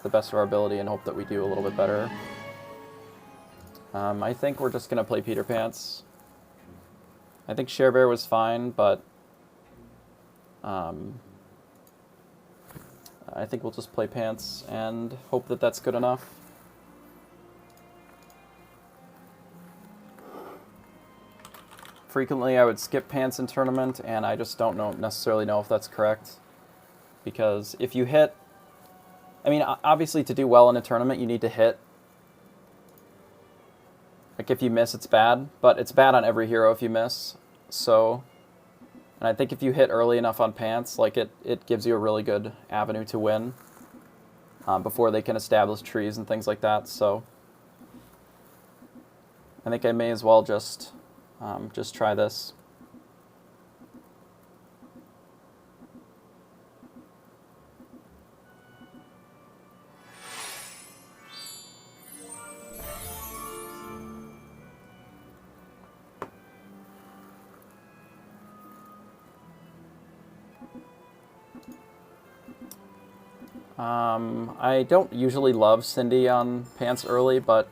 the best of our ability and hope that we do a little bit better. I think we're just going to play Peter Pants. I think Share Bear was fine, but I think we'll just play Pants and hope that that's good enough. Frequently I would skip Pants in tournament, and I just don't necessarily know if that's correct. Because if you hit... I mean, obviously to do well in a tournament, you need to hit. Like, if you miss, it's bad, but it's bad on every hero if you miss. So, and I think if you hit early enough on Pants, like, it gives you a really good avenue to win before they can establish trees and things like that. So, I think I may as well just try this. I don't usually love Cindy on Pants early, but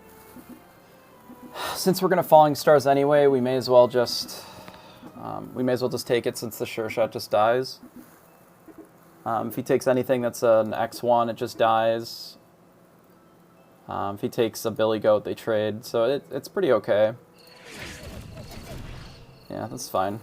since we're going to Falling Stars anyway, we may as well just take it since the Sure Shot just dies. If he takes anything that's an X1, it just dies. If he takes a Billy Goat, they trade, so it's pretty okay. Yeah, that's fine.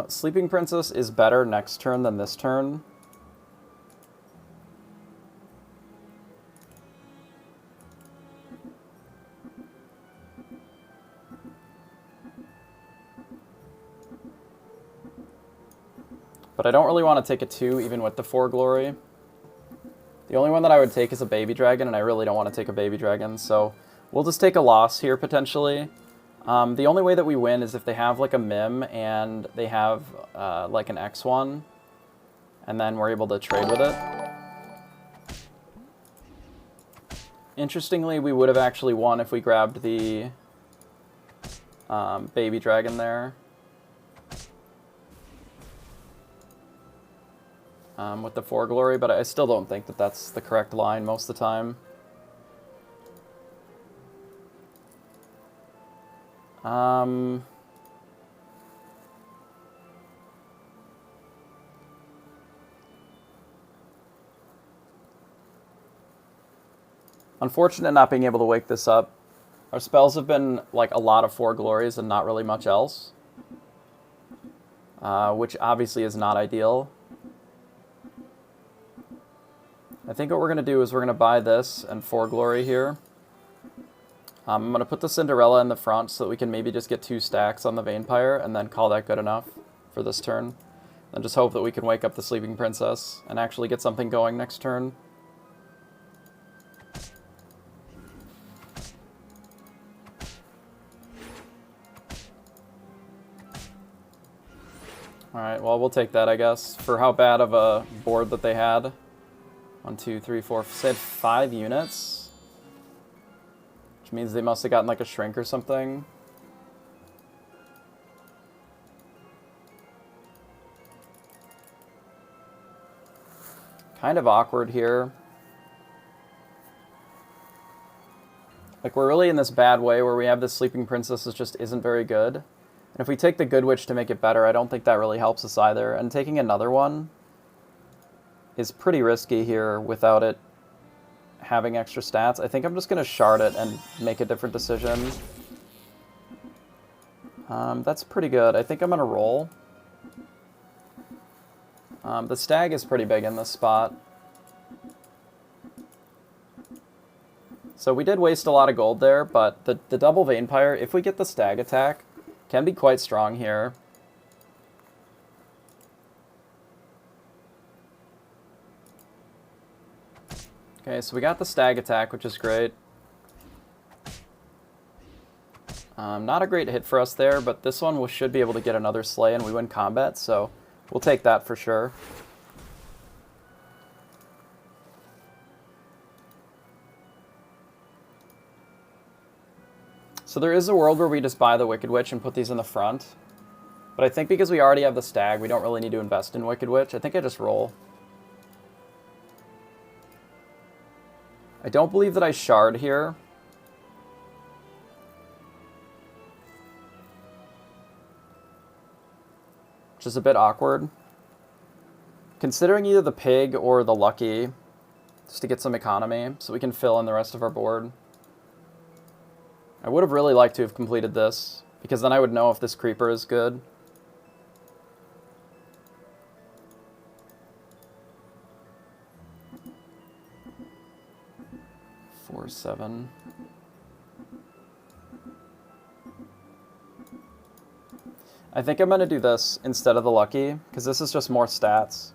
Sleeping Princess is better next turn than this turn. But I don't really want to take a 2 even with the 4 glory. The only one that I would take is a Baby Dragon, and I really don't want to take a Baby Dragon, so we'll just take a loss here potentially. The only way that we win is if they have like a Mim and they have like an X1, and then we're able to trade with it. Interestingly, we would have actually won if we grabbed the Baby Dragon there. With the 4 glory, but I still don't think that that's the correct line most of the time. Unfortunate not being able to wake this up. Our spells have been like a lot of 4 glories and not really much else, which obviously is not ideal. I think what we're going to do is we're going to buy this and 4 glory here. I'm going to put the Cinderella in the front so that we can maybe just get 2 stacks on the Vampire and then call that good enough for this turn. And just hope that we can wake up the Sleeping Princess and actually get something going next turn. Alright, well, we'll take that, I guess, for how bad of a board that they had. 1, 2, 3, 4, said 5 units. Which means they must have gotten like a shrink or something. Kind of awkward here. Like, we're really in this bad way where we have this Sleeping Princess that just isn't very good. And if we take the Good Witch to make it better, I don't think that really helps us either. And taking another one is pretty risky here without it having extra stats. I think I'm just going to shard it and make a different decision. That's pretty good. I think I'm going to roll. The Stag is pretty big in this spot. So we did waste a lot of gold there, but the double Vampire, if we get the Stag attack, can be quite strong here. Okay, so we got the Stag attack, which is great. Not a great hit for us there, but this one we should be able to get another Slay and we win combat, so we'll take that for sure. So So there is a world where we just buy the Wicked Witch and put these in the front. But I think because we already have the stag, we don't really need to invest in Wicked Witch. I think I just roll. I don't believe that I shard here. Which is a bit awkward. Considering either the pig or the lucky, just to get some economy, so we can fill in the rest of our board. I would have really liked to have completed this, because then I would know if this creeper is good. Four, 7. I think I'm going to do this instead of the lucky, because this is just more stats.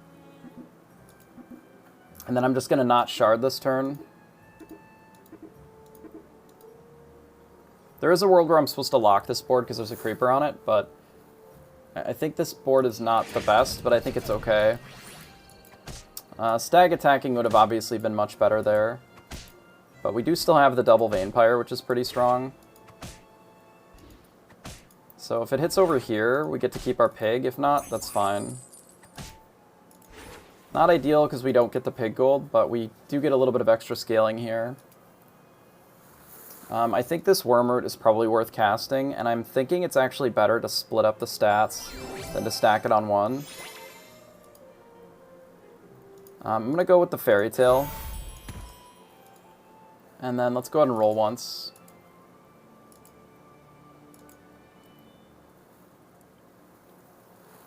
And then I'm just going to not shard this turn. There is a world where I'm supposed to lock this board because there's a creeper on it, but I think this board is not the best, but I think it's okay. Stag attacking would have obviously been much better there. But we do still have the double Vampire, which is pretty strong. So if it hits over here, we get to keep our pig. If not, that's fine. Not ideal because we don't get the pig gold, but we do get a little bit of extra scaling here. I think this Wormroot is probably worth casting, and I'm thinking it's actually better to split up the stats than to stack it on one. I'm going to go with the Fairy Tale. And then let's go ahead and roll once.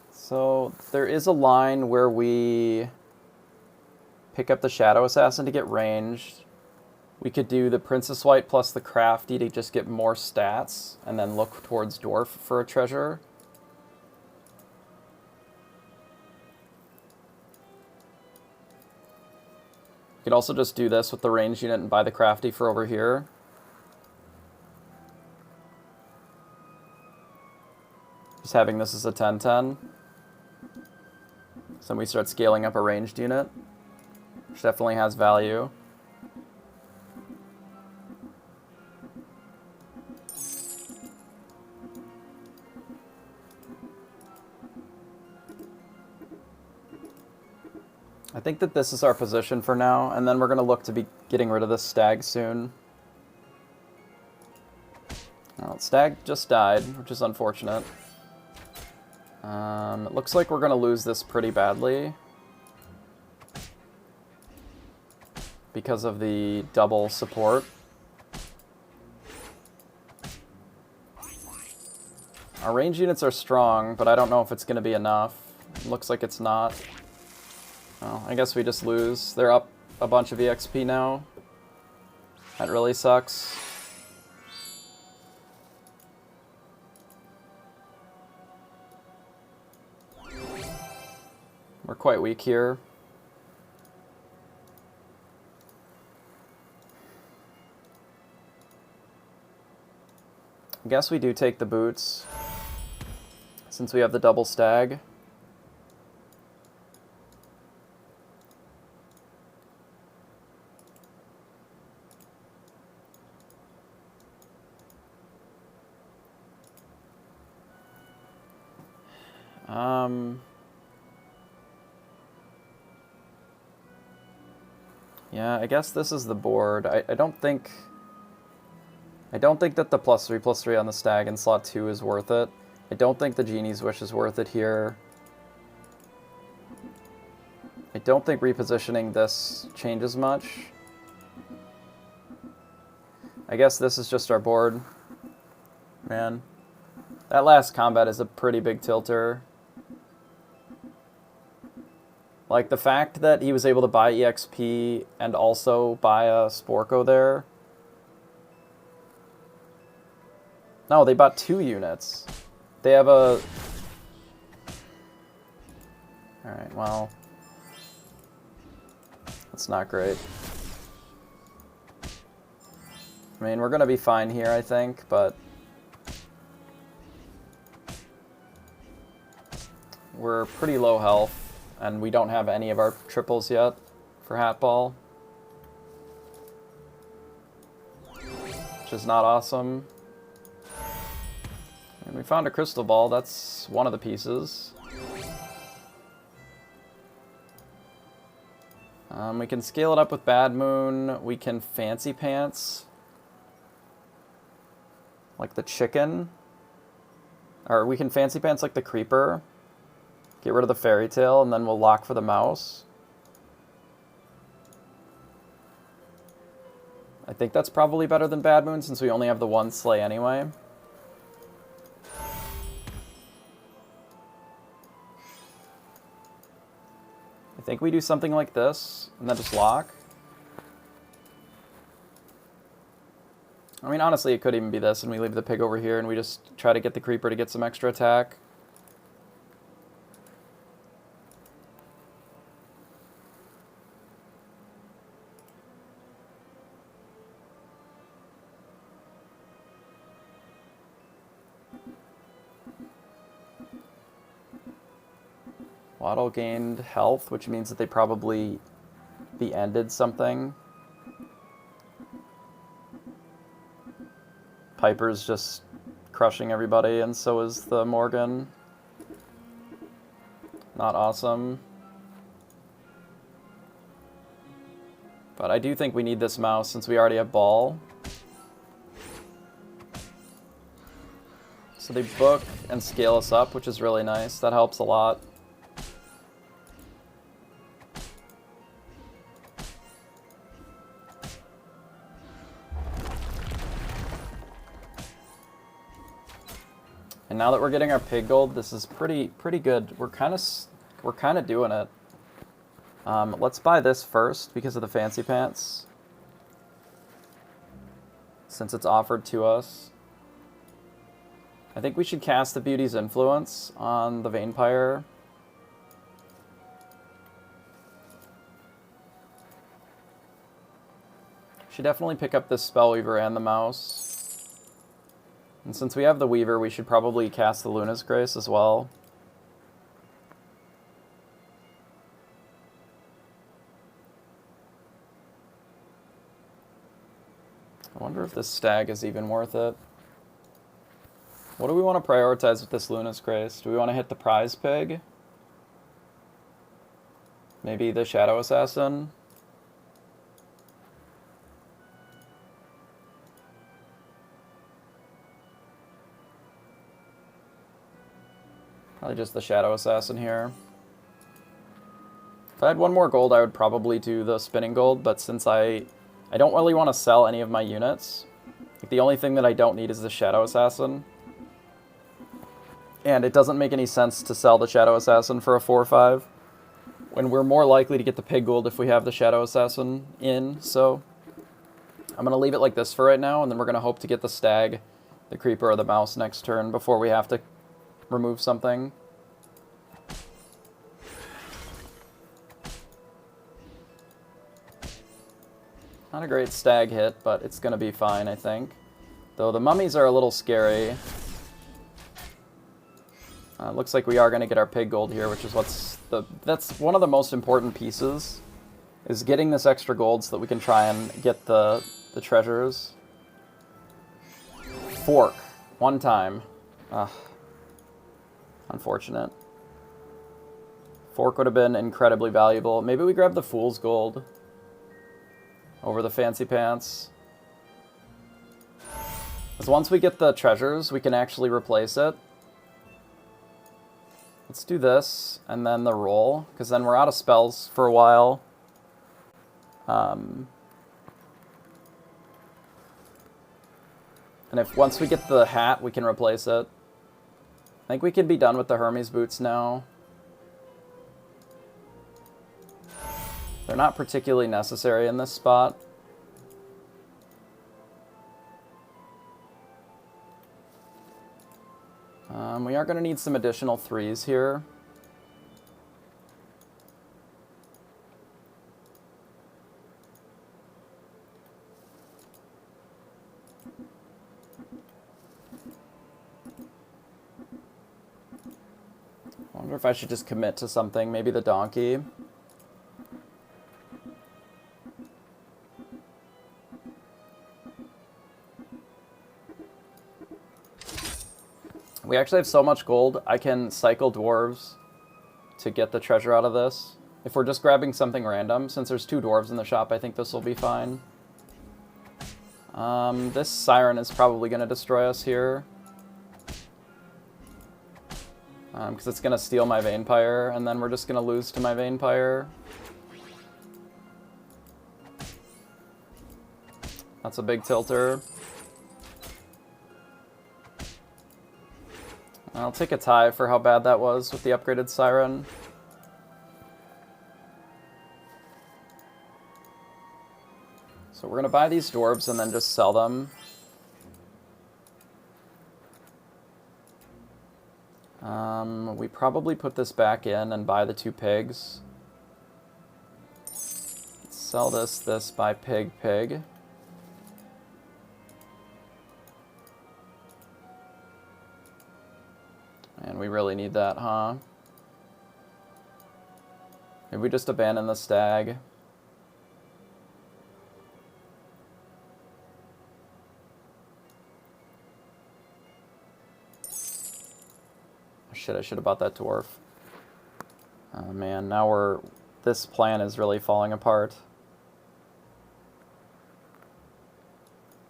So there is a line where we pick up the Shadow Assassin to get ranged. We could do the Princess White plus the Crafty to just get more stats, and then look towards Dwarf for a treasure. We could also just do this with the ranged unit and buy the Crafty for over here. Just having this as a 10-10. So then we start scaling up a ranged unit, which definitely has value. I think that this is our position for now, and then we're going to look to be getting rid of this stag soon. Well, stag just died, which is unfortunate. It looks like we're going to lose this pretty badly because of the double support. Our range units are strong, but I don't know if it's going to be enough. It looks like it's not. Well, I guess we just lose. They're up a bunch of EXP now. That really sucks. We're quite weak here. I guess we do take the boots, since we have the double stag. Yeah, I guess this is the board. I don't think that the +3/+3 on the stag in slot 2 is worth it. I don't think the Genie's Wish is worth it here. I don't think repositioning this changes much. I guess this is just our board. Man, that last combat is a pretty big tilter. Like, the fact that he was able to buy EXP and also buy a Sporko there. No, they bought 2 units. They have a... Alright, well... That's not great. I mean, we're gonna be fine here, I think, but... We're pretty low health. And we don't have any of our triples yet for Hatball, which is not awesome. We found a crystal ball. That's one of the pieces. We can scale it up with Bad Moon. We can Fancy Pants. Like the chicken. Or we can Fancy Pants like the creeper. Get rid of the fairy tale, and then we'll lock for the mouse. I think that's probably better than Bad Moon, since we only have the one sleigh anyway. I think we do something like this, and then just lock. I mean, honestly, it could even be this, and we leave the pig over here, and we just try to get the creeper to get some extra attack. Waddle gained health, which means that they probably ended something. Piper's just crushing everybody, and so is the Morgan. Not awesome. But I do think we need this mouse since we already have ball. So they book and scale us up, which is really nice. That helps a lot. And now that we're getting our pig gold, this is pretty good. We're kind of doing it. Let's buy this first because of the Fancy Pants, since it's offered to us. I think we should cast the Beauty's Influence on the Vampire. Should definitely pick up this Spellweaver and the mouse. And since we have the Weaver, we should probably cast the Luna's Grace as well. I wonder if this stag is even worth it. What do we want to prioritize with this Luna's Grace? Do we want to hit the prize pig? Maybe the Shadow Assassin? Probably just the Shadow Assassin here. If I had one more gold, I would probably do the spinning gold, but since I don't really want to sell any of my units, the only thing that I don't need is the Shadow Assassin. And it doesn't make any sense to sell the Shadow Assassin for a 4/5 when we're more likely to get the pig gold if we have the Shadow Assassin in, so I'm going to leave it like this for right now, and then we're going to hope to get the stag, the creeper, or the mouse next turn before we have to remove something. Not a great stag hit, but it's going to be fine, I think. Though the mummies are a little scary. Looks like we are going to get our pig gold here, which is that's one of the most important pieces, is getting this extra gold so that we can try and get the treasures. Fork. One time. Unfortunate. Fork would have been incredibly valuable. Maybe we grab the Fool's Gold over the Fancy Pants. Because once we get the treasures, we can actually replace it. Let's do this, and then the roll, because then we're out of spells for a while. And if once we get the hat, we can replace it. I think we can be done with the Hermes boots now. They're not particularly necessary in this spot. We are going to need some additional 3s here. I wonder if I should just commit to something, maybe the donkey. We actually have so much gold, I can cycle dwarves to get the treasure out of this. If we're just grabbing something random, since there's 2 dwarves in the shop, I think this will be fine. This siren is probably going to destroy us here. Because it's going to steal my Vampire, and then we're just going to lose to my Vampire. That's a big tilter. I'll take a tie for how bad that was with the upgraded siren. So we're going to buy these dwarves and then just sell them. We probably put this back in and buy the 2 pigs. Sell this, buy pig. And we really need that, huh? Maybe we just abandon the stag. Shit, I should have bought that dwarf. Oh man, now this plan is really falling apart.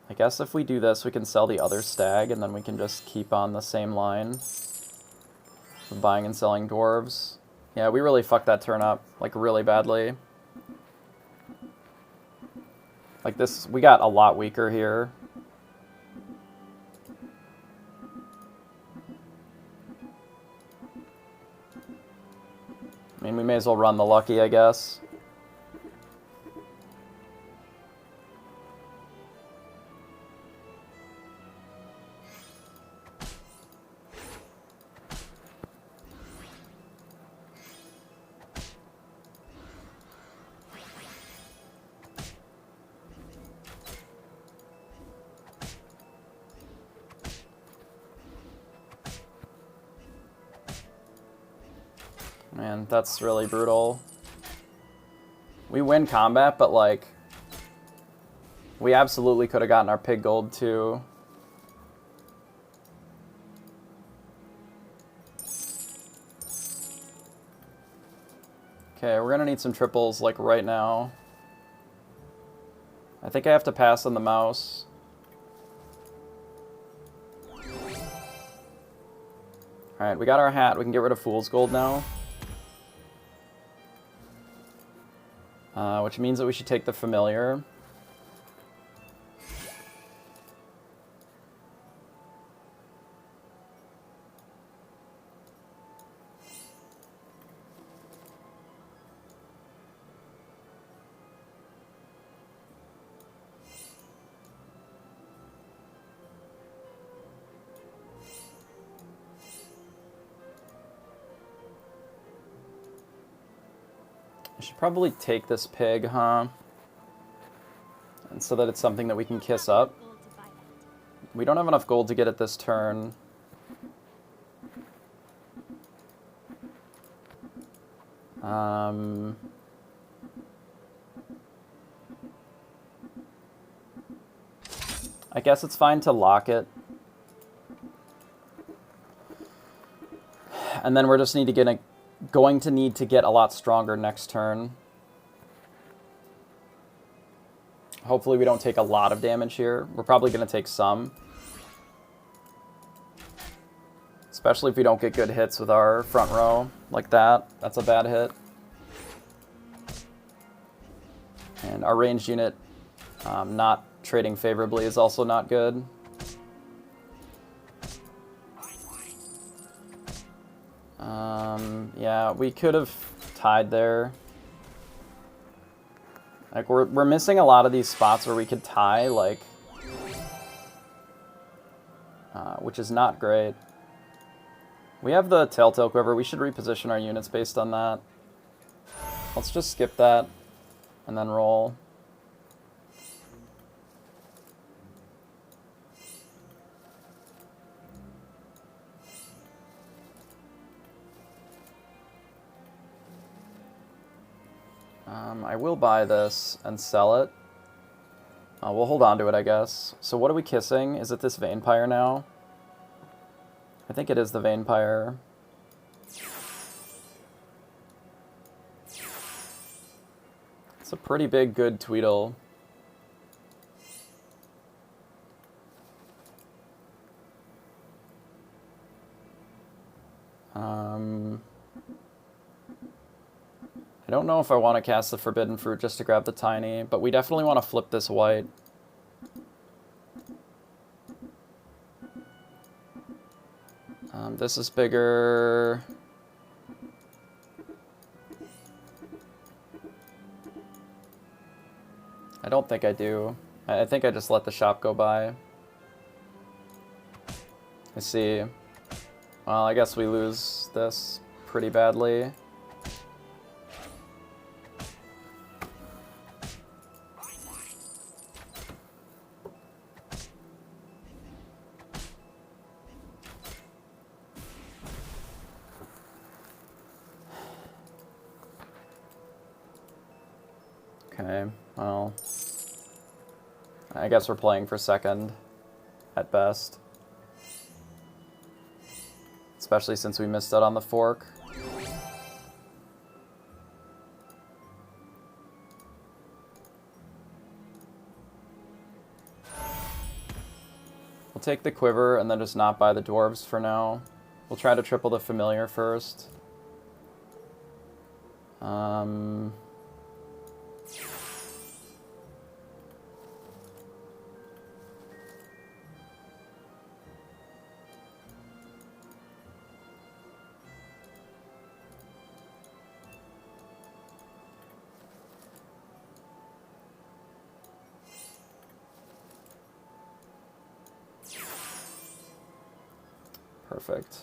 I guess if we do this, we can sell the other stag, and then we can just keep on the same line of buying and selling dwarves. Yeah, we really fucked that turn up, like, really badly. Like, this, we got a lot weaker here. I mean, we may as well run the lucky, I guess. Man, that's really brutal. We win combat, but, like, we absolutely could have gotten our pig gold, too. Okay, we're gonna need some triples, like, right now. I think I have to pass on the mouse. Alright, we got our hat. We can get rid of Fool's Gold now. Which means that we should take the familiar. I should probably take this pig, huh? And so that it's something that we can kiss up. We don't have enough gold to get it this turn. I guess it's fine to lock it. And then we're just going to need to get a lot stronger next turn. Hopefully we don't take a lot of damage here. We're probably going to take some. Especially if we don't get good hits with our front row like that. That's a bad hit. And our ranged unit not trading favorably is also not good. Yeah, we could have tied there. Like, we're missing a lot of these spots where we could tie, like, which is not great. We have the Telltale Quiver. We should reposition our units based on that. Let's just skip that and then roll. I will buy this and sell it. We'll hold on to it, I guess. So what are we kissing? Is it this Vampire now? I think it is the Vampire. It's a pretty big, good Tweedle. I don't know if I want to cast the Forbidden Fruit just to grab the Tiny, but we definitely want to flip this white. This is bigger. I don't think I do. I think I just let the shop go by. I see. Well, I guess we lose this pretty badly. Okay, well, I guess we're playing for second at best. Especially since we missed out on the fork. We'll take the Quiver and then just not buy the Dwarves for now. We'll try to triple the Familiar first. Perfect.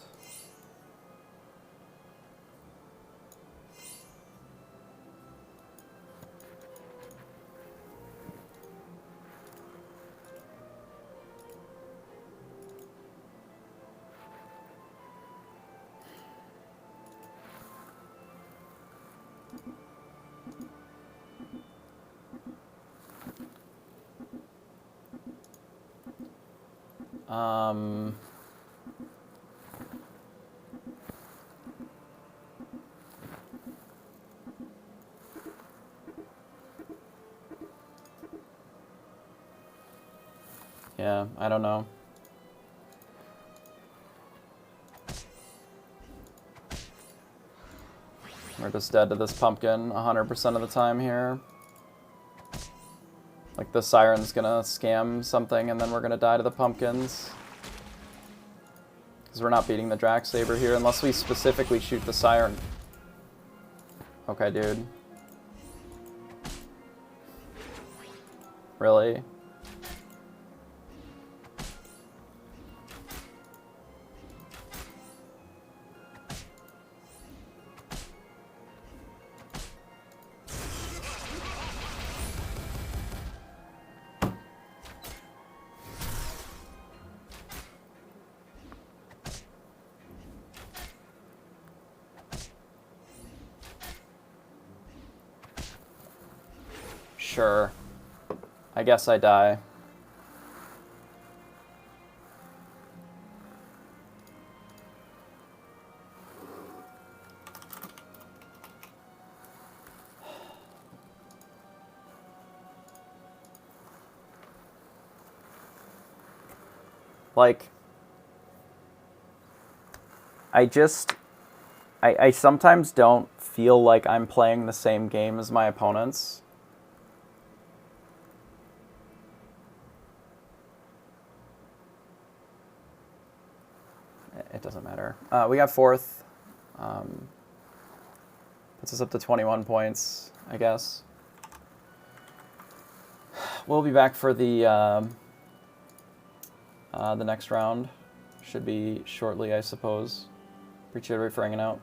Yeah, I don't know. We're just dead to this pumpkin 100% of the time here. Like the Siren's gonna scam something and then we're gonna die to the pumpkins. Because we're not beating the Drax Saber here unless we specifically shoot the Siren. Okay, dude. Really? Sure. I guess I die. Like, I sometimes don't feel like I'm playing the same game as my opponents. It doesn't matter. We got fourth. Puts us up to 21 points, I guess. We'll be back for the next round. Should be shortly, I suppose. Appreciate everybody for hanging out.